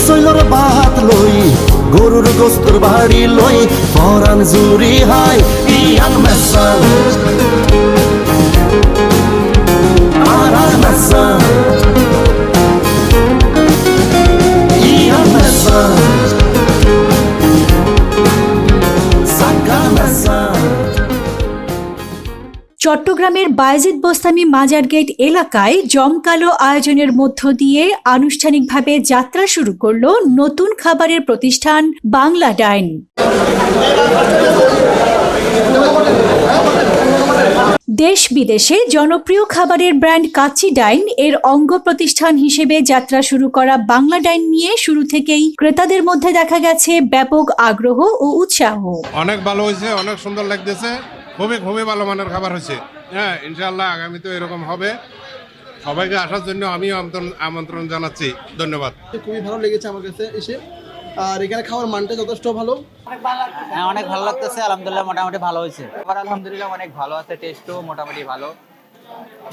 সৈলর বাহাত লই গরুর গোস্তর বাড়ি লই পরাণ জুরি হাই ইয়ান মেসান আরা মেসান ইয়ান মেসান সাকা মেসান। চট্টগ্রামের বায়েজিদ বোস্তামি মাজার গেট এলাকায় জমকালো আয়োজনের মধ্য দিয়ে আনুষ্ঠানিকভাবে যাত্রা শুরু করল নতুন খাবারের প্রতিষ্ঠান বাংলা ডাইন। দেশ বিদেশে জনপ্রিয় খাবারের ব্র্যান্ড কাচ্চি ডাইন এর অঙ্গ প্রতিষ্ঠান হিসেবে যাত্রা শুরু করা বাংলা ডাইন নিয়ে শুরু থেকেই ক্রেতাদের মধ্যে দেখা গেছে ব্যাপক আগ্রহ ও উৎসাহ। অনেক ভালো হয়েছে, অনেক সুন্দর লাগতেছে, খুবই ভালো মানের খাবার হয়েছে। হ্যাঁ, ইনশাআল্লাহ আগামী তো এরকম হবে। সবাইকে আসার জন্য আমিও আমন্ত্রণ জানাচ্ছি। ধন্যবাদ। খুবই ভালো লেগেছে আমার কাছে এসে, আর এখানে খাওয়ার মানটা যথেষ্ট ভালো। হ্যাঁ, অনেক ভালো লাগতেছে। আলহামদুলিল্লাহ মোটামুটি ভালো হয়েছে। আলহামদুলিল্লাহ অনেক ভালো আছে, টেস্টও মোটামুটি ভালো,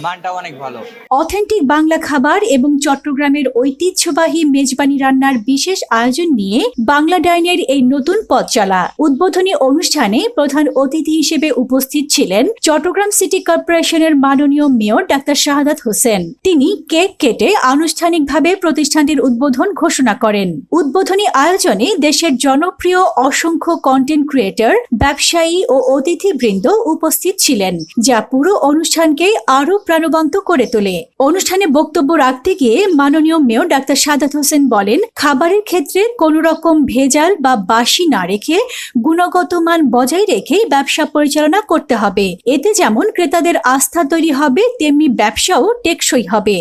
মানটাও অনেক ভালো। অথেন্টিক বাংলা খাবার এবং চট্টগ্রামের ঐতিহ্যবাহী মেজবানি রান্নার বিশেষ আয়োজন নিয়ে বাংলা ডাইনের এই নতুন পথ চলা। উদ্বোধনী অনুষ্ঠানে প্রধান অতিথি হিসেবে উপস্থিত ছিলেন চট্টগ্রাম সিটি কর্পোরেশনের মাননীয় মেয়র ডাক্তার শাহাদাত হোসেন। তিনি কেক কেটে আনুষ্ঠানিকভাবে প্রতিষ্ঠানটির উদ্বোধন ঘোষণা করেন। উদ্বোধনী আয়োজনে দেশের জনপ্রিয় অসংখ্য কন্টেন্ট ক্রিয়েটর, ব্যবসায়ী ও অতিথিবৃন্দ উপস্থিত ছিলেন, যা পুরো অনুষ্ঠানকে আরো প্রাণবন্ত করে তোলে। অনুষ্ঠানে বক্তব্য রাখতে গিয়ে মাননীয় মেয়র ডাক্তার শাহাদাত হোসেন বলেন, খাবারের ক্ষেত্রে কোনো রকম ভেজাল বা বাসি না রেখে গুণগত মান বজায় রেখে ব্যবসা পরিচালনা করতে হবে। এতে যেমন ক্রেতাদের আস্থা তৈরি হবে, তেমনি ব্যবসাও টেকসই হবে।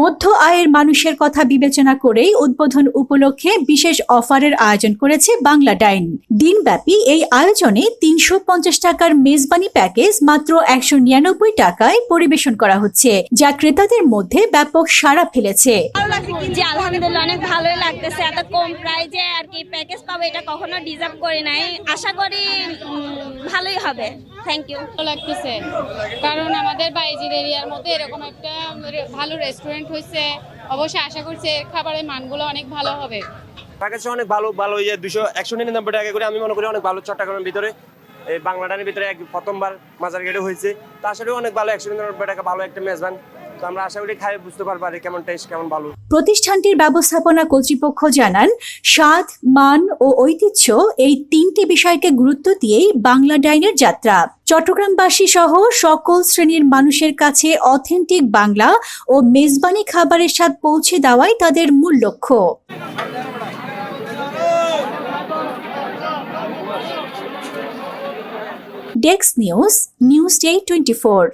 মধ্য আয়ের মানুষের কথা বিবেচনা করেই উদ্বোধন উপলক্ষে বিশেষ অফারের আয়োজন করেছে বাংলা ডাইন। দিনব্যাপী এই আয়োজনে ৩৫০ টাকার মেজবানি প্যাকেজ মাত্র ১৯৯ টাকায় পরিবেশন করা হচ্ছে, যা ক্রেতাদের মধ্যে ব্যাপক সাড়া ফেলেছে। আলহামদুলিল্লাহ অনেক ভালোই লাগতেছে। এত কম প্রাইজে আর কি প্যাকেজ পাবো, এটা কখনো ডিজার্ভ করি নাই। আশা করি ভালোই হবে। Thank you. লাগতেছে কারণ আমাদের বায়েজিদ এরিয়ার মধ্যে এরকম একটা ভালো রেস্টুরেন্ট হয়েছে। অবশ্যই আশা করছি খাবারের মানগুলো অনেক ভালো হবে। প্যাকেজটা অনেক ভালো এই যে 199 টাকা করে আমি মনে করি অনেক ভালো। চট্টগ্রামের ভিতরে এই বাংলা ডাইনের ভিতরে প্রথমবার মাজার গেটে হয়েছে, তা আসলে অনেক ভালো। 199 টাকা ভালো একটা মেজবান, তো আমরা আশা করি খাই বুঝতে পারবো আর কেমন টেস্ট, কেমন ভালো। প্রতিষ্ঠানটির ব্যবস্থাপনা কর্তৃপক্ষ জানান, স্বাদ, মান ও ঐতিহ্য এই তিনটি বিষয়কে গুরুত্ব দিয়েই বাংলা ডাইনের যাত্রা। চট্টগ্রামবাসী সহ সকল শ্রেণীর মানুষের কাছে অথেন্টিক বাংলা ও মেজবানি খাবারের স্বাদ পৌঁছে দেওয়াই তাদের মূল লক্ষ্য। Desk news, news day 24।